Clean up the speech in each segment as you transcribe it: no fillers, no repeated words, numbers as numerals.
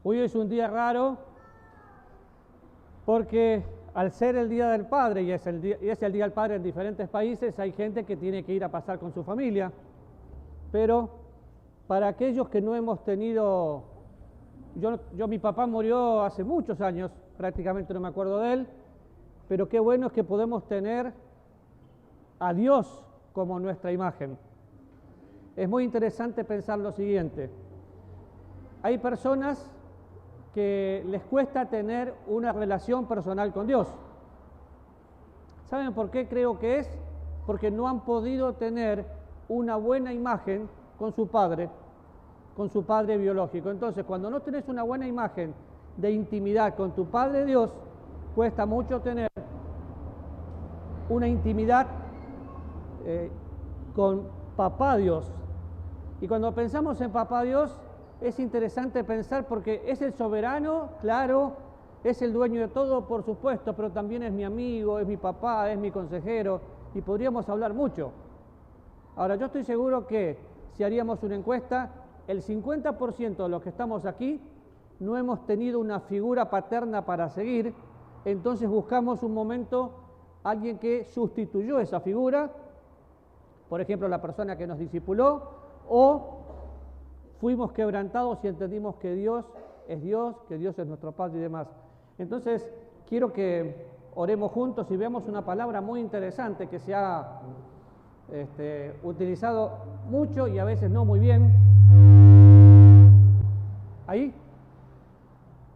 Hoy es un día raro porque al ser el Día del Padre y es el Día del Padre en diferentes países, hay gente que tiene que ir a pasar con su familia. Pero para aquellos que no hemos tenido... mi papá murió hace muchos años, prácticamente no me acuerdo de él, pero qué bueno es que podemos tener a Dios como nuestra imagen. Es muy interesante pensar lo siguiente. Hay personas que les cuesta tener una relación personal con Dios. ¿Saben por qué creo que es? Porque no han podido tener una buena imagen con su padre biológico. Entonces, cuando no tenés una buena imagen de intimidad con tu Padre Dios, cuesta mucho tener una intimidad con Papá Dios. Y cuando pensamos en Papá Dios, es interesante pensar porque es el soberano, claro, es el dueño de todo, por supuesto, pero también es mi amigo, es mi papá, es mi consejero, y podríamos hablar mucho. Ahora, yo estoy seguro que si haríamos una encuesta, el 50% de los que estamos aquí no hemos tenido una figura paterna para seguir, entonces buscamos un momento, alguien que sustituyó esa figura, por ejemplo, la persona que nos discipuló, o fuimos quebrantados y entendimos que Dios, que Dios es nuestro Padre y demás. Entonces, quiero que oremos juntos y veamos una palabra muy interesante que se ha utilizado mucho y a veces no muy bien. ¿Ahí?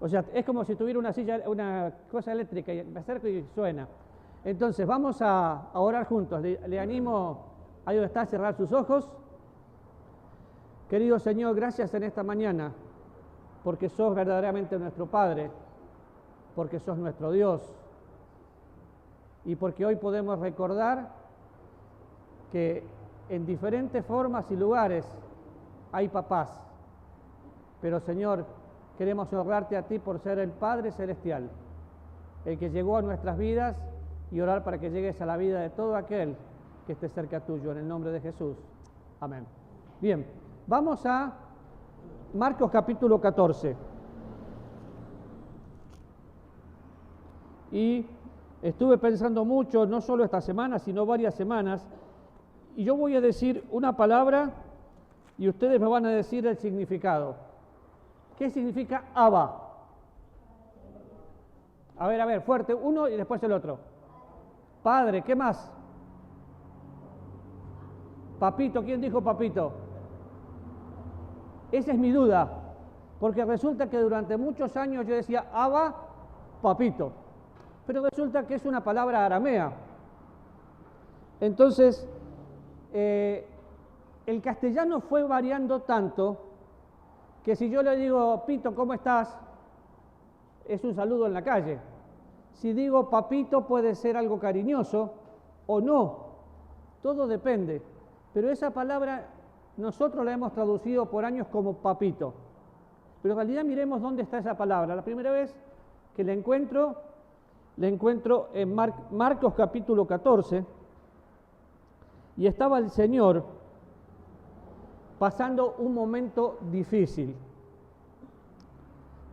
O sea, es como si tuviera una cosa eléctrica y me acerco y suena. Entonces, vamos a orar juntos. Le animo, ahí donde está, a cerrar sus ojos. Querido Señor, gracias en esta mañana, porque sos verdaderamente nuestro Padre, porque sos nuestro Dios, y porque hoy podemos recordar que en diferentes formas y lugares hay papás. Pero Señor, queremos honrarte a ti por ser el Padre Celestial, el que llegó a nuestras vidas, y orar para que llegues a la vida de todo aquel que esté cerca tuyo, en el nombre de Jesús. Amén. Bien, vamos a Marcos capítulo 14. Y estuve pensando mucho, no solo esta semana, sino varias semanas, y yo voy a decir una palabra y ustedes me van a decir el significado. ¿Qué significa Abba? A ver, fuerte, uno y después el otro. Padre, ¿qué más? Papito, ¿quién dijo papito? Esa es mi duda, porque resulta que durante muchos años yo decía Abba, papito, pero resulta que es una palabra aramea. Entonces, el castellano fue variando tanto que si yo le digo, Pito, ¿cómo estás?, es un saludo en la calle. Si digo papito puede ser algo cariñoso o no, todo depende. Pero esa palabra nosotros la hemos traducido por años como papito. Pero en realidad miremos dónde está esa palabra. La primera vez que la encuentro en Marcos capítulo 14, y estaba el Señor pasando un momento difícil.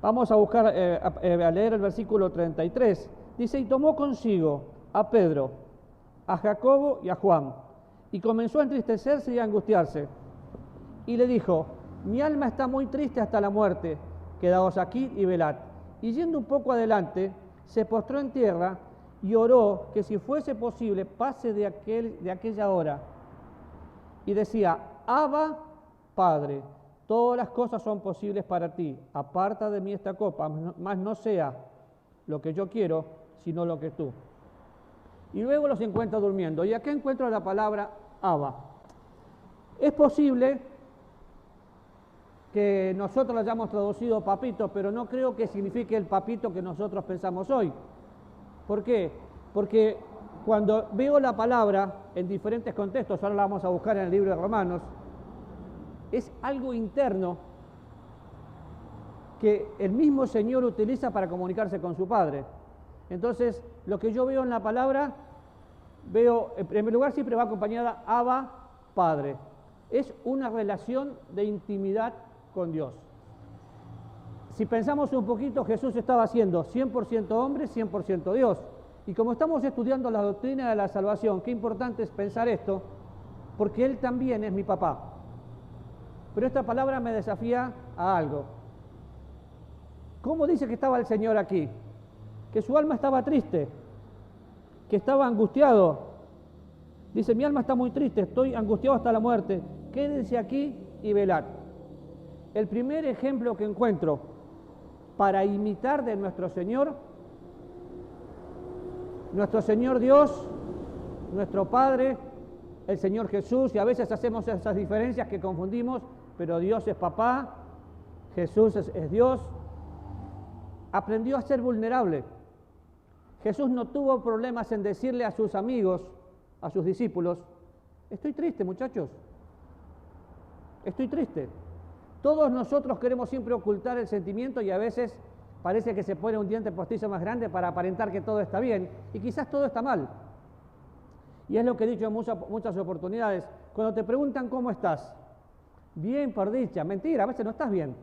Vamos a buscar, a leer el versículo 33. Dice, y tomó consigo a Pedro, a Jacobo y a Juan, y comenzó a entristecerse y a angustiarse. Y le dijo, mi alma está muy triste hasta la muerte, quedaos aquí y velad. Y yendo un poco adelante, se postró en tierra y oró que si fuese posible pase de aquella hora. Y decía, Abba, Padre, todas las cosas son posibles para ti, aparta de mí esta copa, mas no sea lo que yo quiero, sino lo que tú. Y luego los encuentra durmiendo. Y acá encuentro la palabra Abba. Es posible que nosotros la hayamos traducido papito, pero no creo que signifique el papito que nosotros pensamos hoy. ¿Por qué? Porque cuando veo la palabra en diferentes contextos, ahora la vamos a buscar en el libro de Romanos, es algo interno que el mismo Señor utiliza para comunicarse con su Padre. Entonces, lo que yo veo en la palabra, en primer lugar, siempre va acompañada Abba, Padre. Es una relación de intimidad con Dios. Si pensamos un poquito, Jesús estaba siendo 100% hombre, 100% Dios. Y como estamos estudiando la doctrina de la salvación, qué importante es pensar esto, porque Él también es mi papá. Pero esta palabra me desafía a algo. ¿Cómo dice que estaba el Señor aquí? Que su alma estaba triste, que estaba angustiado. Dice, mi alma está muy triste, estoy angustiado hasta la muerte. Quédense aquí y velad. El primer ejemplo que encuentro para imitar de nuestro Señor Dios, nuestro Padre, el Señor Jesús, y a veces hacemos esas diferencias que confundimos, pero Dios es papá, Jesús es Dios, aprendió a ser vulnerable. Jesús no tuvo problemas en decirle a sus amigos, a sus discípulos, estoy triste, muchachos, estoy triste. Todos nosotros queremos siempre ocultar el sentimiento y a veces parece que se pone un diente postizo más grande para aparentar que todo está bien y quizás todo está mal. Y es lo que he dicho en muchas oportunidades. Cuando te preguntan cómo estás, bien, por dicha, mentira, a veces no estás bien.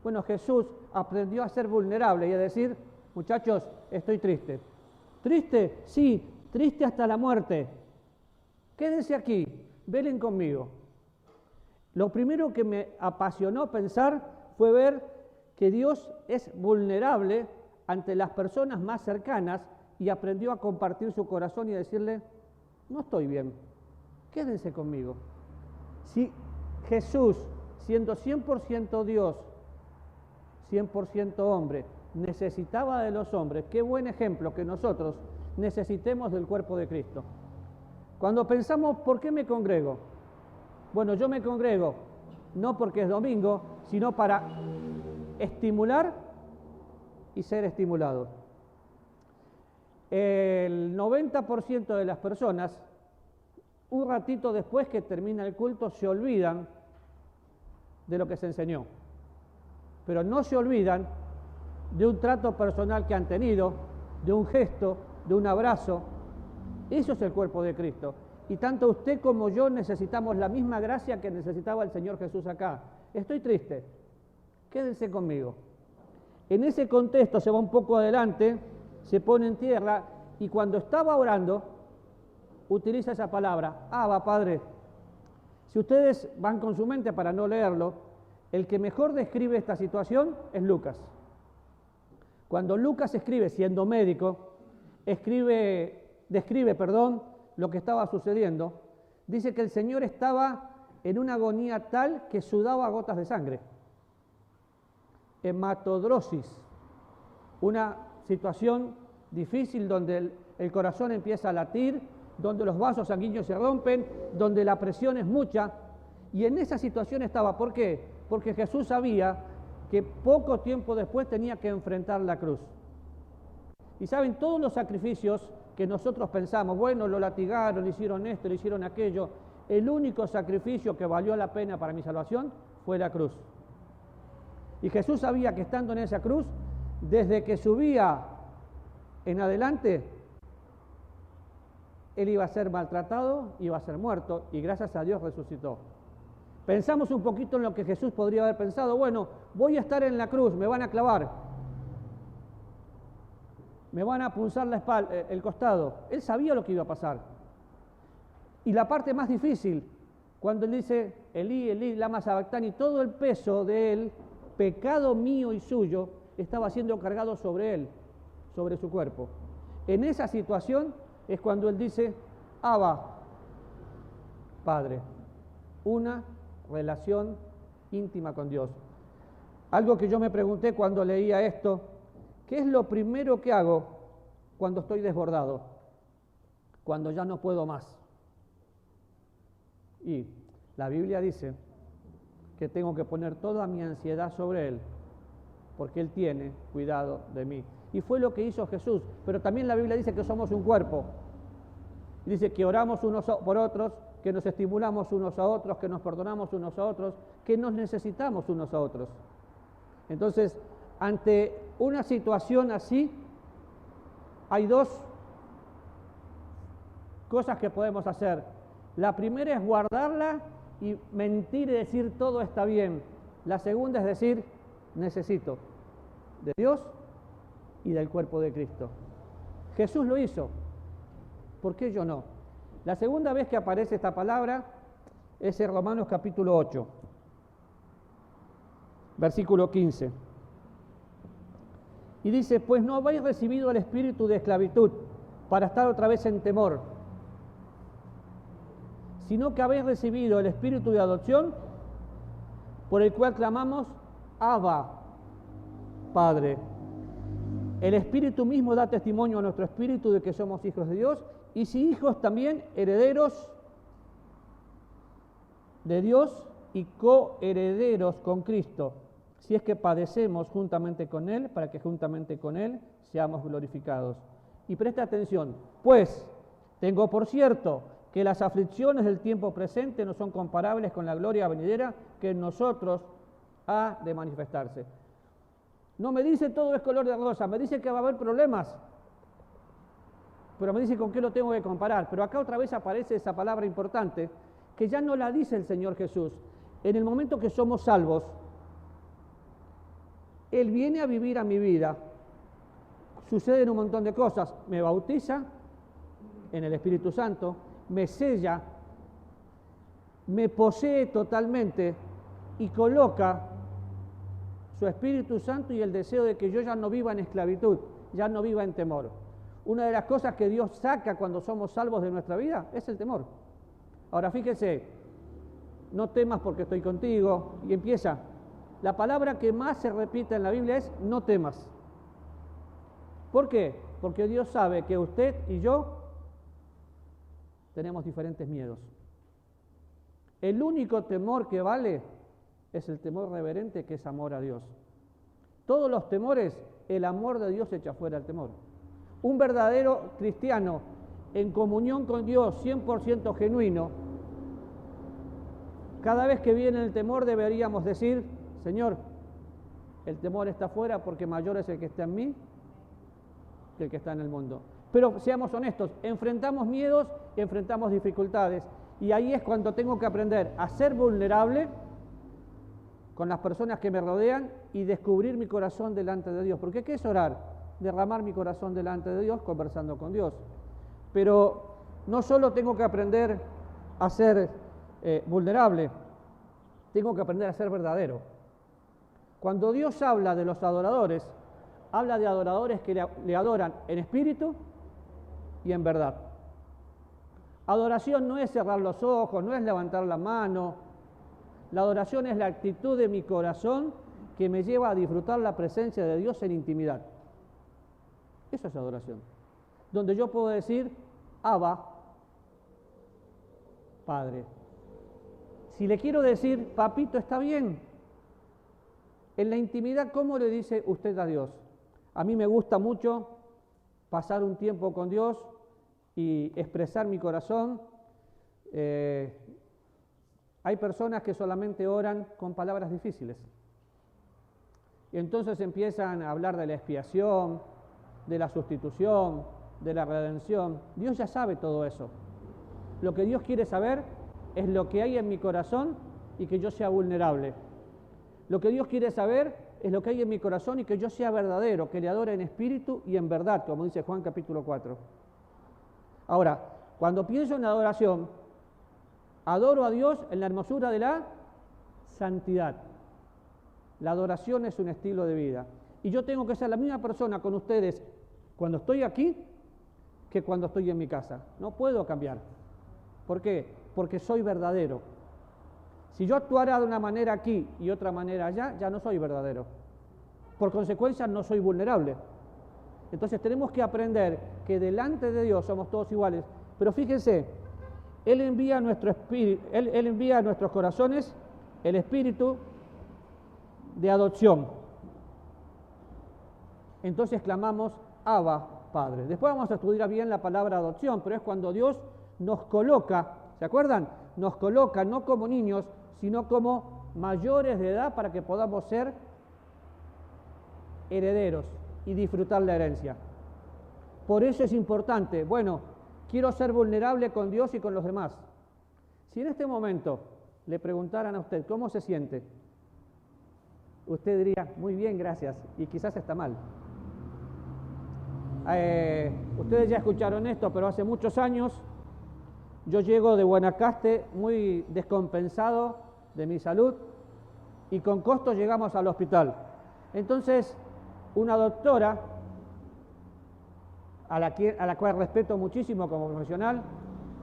Bueno, Jesús aprendió a ser vulnerable y a decir, muchachos, estoy triste. ¿Triste? Sí, triste hasta la muerte. Quédense aquí, velen conmigo. Lo primero que me apasionó pensar fue ver que Dios es vulnerable ante las personas más cercanas y aprendió a compartir su corazón y a decirle, no estoy bien, quédense conmigo. Si Jesús, siendo 100% Dios, 100% hombre, necesitaba de los hombres, qué buen ejemplo que nosotros necesitemos del cuerpo de Cristo. Cuando pensamos, ¿por qué me congrego? Bueno, yo me congrego no porque es domingo, sino para estimular y ser estimulado. El 90% de las personas, un ratito después que termina el culto, se olvidan de lo que se enseñó. Pero no se olvidan de un trato personal que han tenido, de un gesto, de un abrazo. Eso es el cuerpo de Cristo. Y tanto usted como yo necesitamos la misma gracia que necesitaba el Señor Jesús acá. Estoy triste, quédense conmigo. En ese contexto se va un poco adelante, se pone en tierra y cuando estaba orando, utiliza esa palabra, Abba, Padre. Si ustedes van con su mente para no leerlo, el que mejor describe esta situación es Lucas. Cuando Lucas escribe, siendo médico, describe lo que estaba sucediendo, dice que el Señor estaba en una agonía tal que sudaba gotas de sangre. Hematodrosis, una situación difícil donde el corazón empieza a latir, donde los vasos sanguíneos se rompen, donde la presión es mucha, y en esa situación estaba. ¿Por qué? Porque Jesús sabía que poco tiempo después tenía que enfrentar la cruz. Y saben, todos los sacrificios que nosotros pensamos, bueno, lo latigaron, le hicieron esto, le hicieron aquello, el único sacrificio que valió la pena para mi salvación fue la cruz. Y Jesús sabía que estando en esa cruz, desde que subía en adelante, Él iba a ser maltratado, iba a ser muerto, y gracias a Dios resucitó. Pensamos un poquito en lo que Jesús podría haber pensado, bueno, voy a estar en la cruz, me van a clavar, me van a punzar la espalda, el costado. Él sabía lo que iba a pasar. Y la parte más difícil, cuando Él dice, Elí, Elí, lama sabactani, todo el peso de Él, pecado mío y suyo, estaba siendo cargado sobre Él, sobre su cuerpo. En esa situación es cuando Él dice, Abba, Padre, una relación íntima con Dios. Algo que yo me pregunté cuando leía esto, ¿qué es lo primero que hago cuando estoy desbordado? Cuando ya no puedo más. Y la Biblia dice que tengo que poner toda mi ansiedad sobre Él, porque Él tiene cuidado de mí. Y fue lo que hizo Jesús. Pero también la Biblia dice que somos un cuerpo. Dice que oramos unos por otros, que nos estimulamos unos a otros, que nos perdonamos unos a otros, que nos necesitamos unos a otros. Entonces, ante una situación así, hay dos cosas que podemos hacer. La primera es guardarla y mentir y decir todo está bien. La segunda es decir, necesito. de Dios y del cuerpo de Cristo. Jesús lo hizo. ¿Por qué yo no? La segunda vez que aparece esta palabra es en Romanos capítulo 8, versículo 15. Y dice, pues no habéis recibido el espíritu de esclavitud para estar otra vez en temor, sino que habéis recibido el espíritu de adopción, por el cual clamamos, Abba, Padre. El Espíritu mismo da testimonio a nuestro espíritu de que somos hijos de Dios, y si hijos también herederos de Dios y coherederos con Cristo, si es que padecemos juntamente con Él, para que juntamente con Él seamos glorificados. Y presta atención, pues tengo por cierto que las aflicciones del tiempo presente no son comparables con la gloria venidera que en nosotros ha de manifestarse. No me dice todo es color de rosa, me dice que va a haber problemas, pero me dice con qué lo tengo que comparar. Pero acá otra vez aparece esa palabra importante, que ya no la dice el Señor Jesús. En el momento que somos salvos, Él viene a vivir a mi vida, suceden un montón de cosas, me bautiza en el Espíritu Santo, me sella, me posee totalmente y coloca su Espíritu Santo y el deseo de que yo ya no viva en esclavitud, ya no viva en temor. Una de las cosas que Dios saca cuando somos salvos de nuestra vida es el temor. Ahora fíjese, no temas porque estoy contigo, y empieza. La palabra que más se repite en la Biblia es no temas. ¿Por qué? Porque Dios sabe que usted y yo tenemos diferentes miedos. El único temor que vale es el temor reverente, que es amor a Dios. Todos los temores, el amor de Dios echa fuera el temor. Un verdadero cristiano en comunión con Dios, 100% genuino, cada vez que viene el temor deberíamos decir, Señor, el temor está fuera porque mayor es el que está en mí que el que está en el mundo. Pero seamos honestos, enfrentamos miedos, enfrentamos dificultades, y ahí es cuando tengo que aprender a ser vulnerable con las personas que me rodean y descubrir mi corazón delante de Dios. Porque ¿qué es orar? Derramar mi corazón delante de Dios conversando con Dios. Pero no solo tengo que aprender a ser vulnerable, tengo que aprender a ser verdadero. Cuando Dios habla de los adoradores, habla de adoradores que le adoran en espíritu y en verdad. Adoración no es cerrar los ojos, no es levantar la mano. La adoración es la actitud de mi corazón que me lleva a disfrutar la presencia de Dios en intimidad. Eso es adoración. Donde yo puedo decir, Abba, Padre. Si le quiero decir, papito, está bien. En la intimidad, ¿cómo le dice usted a Dios? A mí me gusta mucho pasar un tiempo con Dios y expresar mi corazón. Hay personas que solamente oran con palabras difíciles. Y entonces empiezan a hablar de la expiación, de la sustitución, de la redención. Dios ya sabe todo eso. Lo que Dios quiere saber es lo que hay en mi corazón y que yo sea vulnerable. Lo que Dios quiere saber es lo que hay en mi corazón y que yo sea verdadero, que le adore en espíritu y en verdad, como dice Juan capítulo 4. Ahora, cuando pienso en adoración, adoro a Dios en la hermosura de la santidad. La adoración es un estilo de vida. Y yo tengo que ser la misma persona con ustedes cuando estoy aquí que cuando estoy en mi casa. No puedo cambiar. ¿Por qué? Porque soy verdadero. Si yo actuara de una manera aquí y otra manera allá, ya no soy verdadero. Por consecuencia, no soy vulnerable. Entonces tenemos que aprender que delante de Dios somos todos iguales. Pero fíjense, Él envía a nuestro espíritu, Él envía a nuestros corazones el espíritu de adopción. Entonces clamamos, Abba, Padre. Después vamos a estudiar bien la palabra adopción, pero es cuando Dios nos coloca, ¿se acuerdan? Nos coloca no como niños, sino como mayores de edad para que podamos ser herederos y disfrutar la herencia. Por eso es importante, bueno, quiero ser vulnerable con Dios y con los demás. Si en este momento le preguntaran a usted cómo se siente, usted diría, muy bien, gracias, y quizás está mal. Ustedes ya escucharon esto, pero hace muchos años yo llego de Guanacaste muy descompensado de mi salud y con costo llegamos al hospital. Entonces, una doctora, a la cual respeto muchísimo como profesional,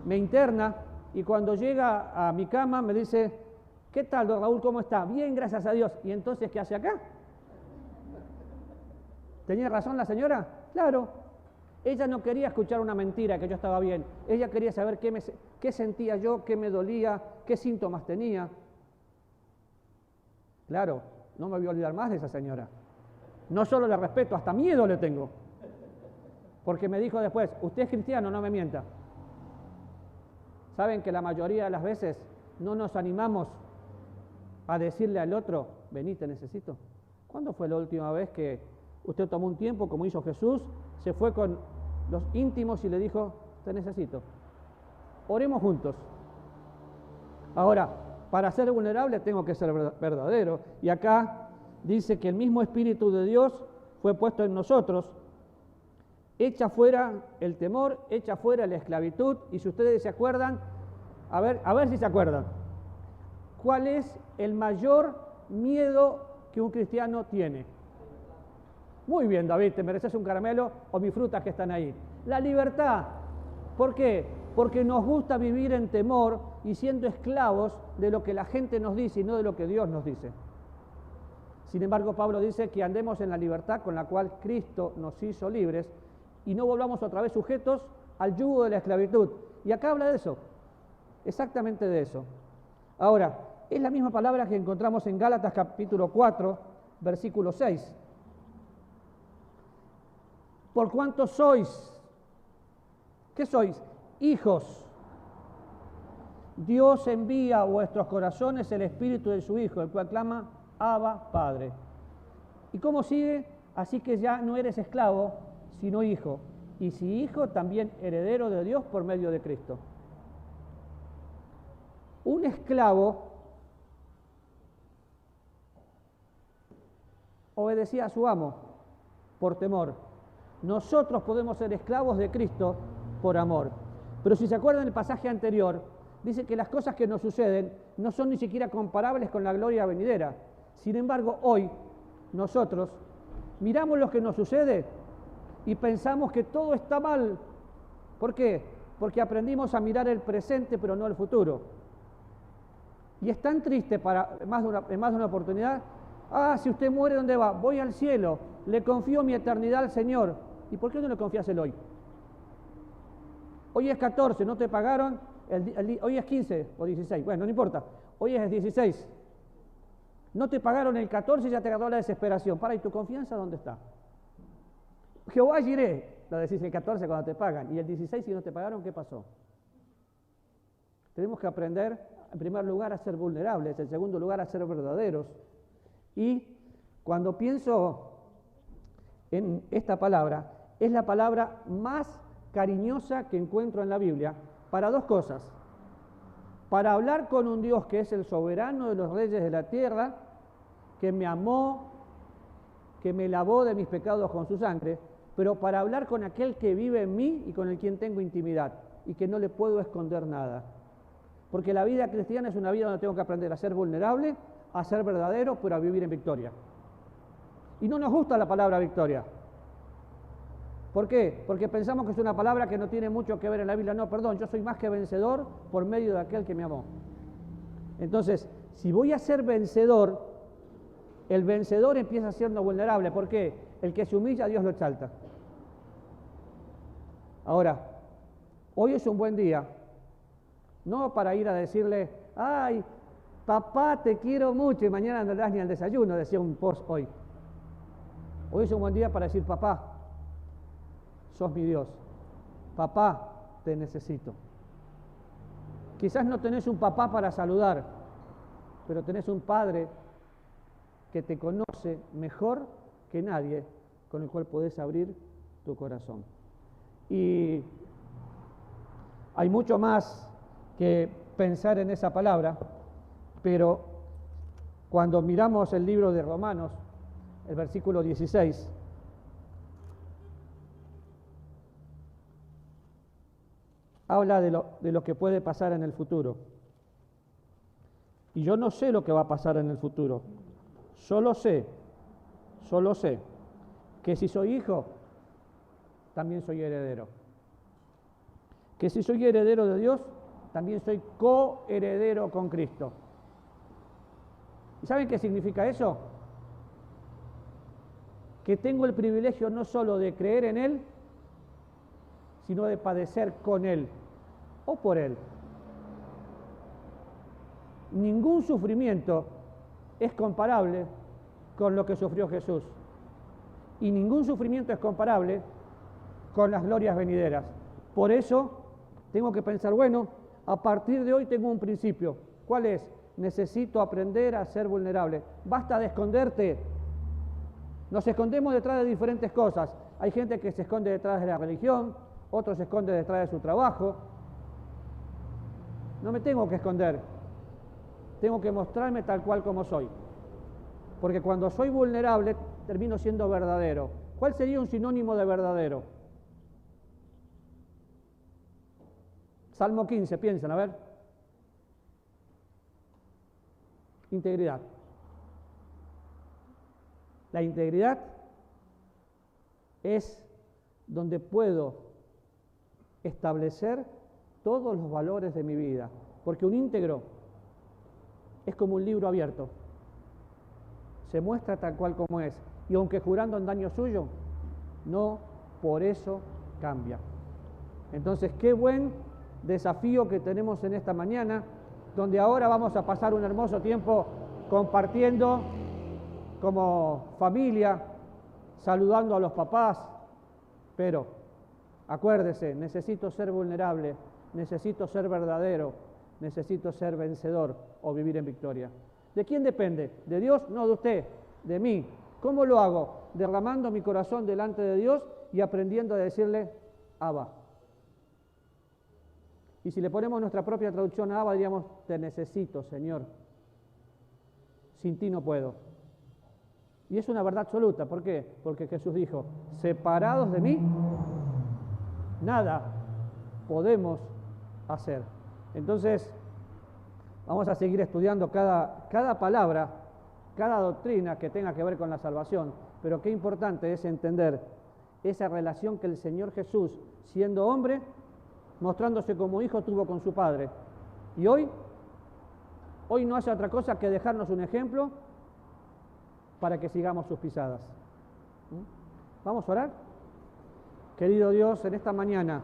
me interna y cuando llega a mi cama me dice, ¿qué tal, don Raúl, cómo está? Bien, gracias a Dios. ¿Y entonces qué hace acá? ¿Tenía razón la señora? Claro. Ella no quería escuchar una mentira, que yo estaba bien. Ella quería saber qué sentía yo, qué me dolía, qué síntomas tenía. Claro, no me voy a olvidar más de esa señora. No solo le respeto, hasta miedo le tengo. Porque me dijo después, usted es cristiano, no me mienta. ¿Saben que la mayoría de las veces no nos animamos a decirle al otro, vení, te necesito? ¿Cuándo fue la última vez que usted tomó un tiempo, como hizo Jesús, se fue con los íntimos y le dijo, te necesito? Oremos juntos. Ahora, para ser vulnerable tengo que ser verdadero. Y acá dice que el mismo Espíritu de Dios fue puesto en nosotros, echa fuera el temor, echa fuera la esclavitud. Y si ustedes se acuerdan, a ver si se acuerdan, ¿cuál es el mayor miedo que un cristiano tiene? Muy bien, David, te mereces un caramelo o mis frutas que están ahí. La libertad. ¿Por qué? Porque nos gusta vivir en temor y siendo esclavos de lo que la gente nos dice y no de lo que Dios nos dice. Sin embargo, Pablo dice que andemos en la libertad con la cual Cristo nos hizo libres y no volvamos otra vez sujetos al yugo de la esclavitud. Y acá habla de eso, exactamente de eso. Ahora, es la misma palabra que encontramos en Gálatas capítulo 4, versículo 6. Por cuanto sois, ¿qué sois? Hijos. Dios envía a vuestros corazones el Espíritu de su Hijo, el cual clama, Abba, Padre. ¿Y cómo sigue? Así que ya no eres esclavo, sino hijo. Y si hijo, también heredero de Dios por medio de Cristo. Un esclavo obedecía a su amo por temor. Nosotros podemos ser esclavos de Cristo por amor. Pero si se acuerdan del pasaje anterior, dice que las cosas que nos suceden no son ni siquiera comparables con la gloria venidera. Sin embargo, hoy nosotros miramos lo que nos sucede y pensamos que todo está mal. ¿Por qué? Porque aprendimos a mirar el presente pero no el futuro. Y es tan triste en más de una oportunidad. Si usted muere, ¿dónde va? Voy al cielo, le confío mi eternidad al Señor. ¿Y por qué no le confías el hoy? Hoy es 14, ¿no te pagaron? Hoy es 15 o 16, bueno, no importa. Hoy es 16. No te pagaron el 14 y ya te agarró la desesperación. ¿Y tu confianza dónde está? Jehová Jireh, lo decís el 14 cuando te pagan. Y el 16, si no te pagaron, ¿qué pasó? Tenemos que aprender, en primer lugar, a ser vulnerables, en segundo lugar, a ser verdaderos. Y cuando pienso en esta palabra, es la palabra más cariñosa que encuentro en la Biblia para dos cosas. Para hablar con un Dios que es el soberano de los reyes de la tierra, que me amó, que me lavó de mis pecados con su sangre, pero para hablar con aquel que vive en mí y con el quien tengo intimidad y que no le puedo esconder nada. Porque la vida cristiana es una vida donde tengo que aprender a ser vulnerable, a ser verdadero, pero a vivir en victoria. Y no nos gusta la palabra victoria. ¿Por qué? Porque pensamos que es una palabra que no tiene mucho que ver en la Biblia. No, perdón, yo soy más que vencedor por medio de aquel que me amó. Entonces, si voy a ser vencedor, el vencedor empieza siendo vulnerable. ¿Por qué? El que se humilla, Dios lo exalta. Ahora, hoy es un buen día, no para ir a decirle, ay, papá, te quiero mucho, y mañana no le das ni al desayuno, decía un post hoy. Hoy es un buen día para decir, papá, sos mi Dios. Papá, te necesito. Quizás no tenés un papá para saludar, pero tenés un padre que te conoce mejor que nadie, con el cual podés abrir tu corazón. Y hay mucho más que pensar en esa palabra, pero Cuando miramos el libro de Romanos, el versículo 16, habla de lo que puede pasar en el futuro. Y yo no sé lo que va a pasar en el futuro. Solo sé que si soy hijo, también soy heredero. Que si soy heredero de Dios, también soy coheredero con Cristo. ¿Y saben qué significa eso? Que tengo el privilegio no solo de creer en Él, sino de padecer con Él o por Él. Ningún sufrimiento es comparable con lo que sufrió Jesús. Y ningún sufrimiento es comparable con las glorias venideras. Por eso tengo que pensar, bueno, a partir de hoy tengo un principio. ¿Cuál es? Necesito aprender a ser vulnerable. Basta de esconderte. Nos escondemos detrás de diferentes cosas. Hay gente que se esconde detrás de la religión, otros se esconde detrás de su trabajo. No me tengo que esconder. Tengo que mostrarme tal cual como soy. Porque cuando soy vulnerable, termino siendo verdadero. ¿Cuál sería un sinónimo de verdadero? Salmo 15, piensen, a ver. Integridad. La integridad es donde puedo establecer todos los valores de mi vida. Porque un íntegro es como un libro abierto. Se muestra tal cual como es. Y aunque jurando en daño suyo, no por eso cambia. Entonces, qué buen desafío que tenemos en esta mañana, donde ahora vamos a pasar un hermoso tiempo compartiendo como familia, saludando a los papás, pero acuérdese, necesito ser vulnerable, necesito ser verdadero, necesito ser vencedor o vivir en victoria. ¿De quién depende? ¿De Dios? No, de usted, de mí. ¿Cómo lo hago? Derramando mi corazón delante de Dios y aprendiendo a decirle, Abba. Y si le ponemos nuestra propia traducción a Abba, diríamos, te necesito, Señor. Sin ti no puedo. Y es una verdad absoluta. ¿Por qué? Porque Jesús dijo, separados de mí, nada podemos hacer. Entonces, vamos a seguir estudiando cada palabra, cada doctrina que tenga que ver con la salvación. Pero qué importante es entender esa relación que el Señor Jesús, siendo hombre, mostrándose como hijo, tuvo con su Padre. Y hoy no hace otra cosa que dejarnos un ejemplo para que sigamos sus pisadas. ¿Vamos a orar? Querido Dios, en esta mañana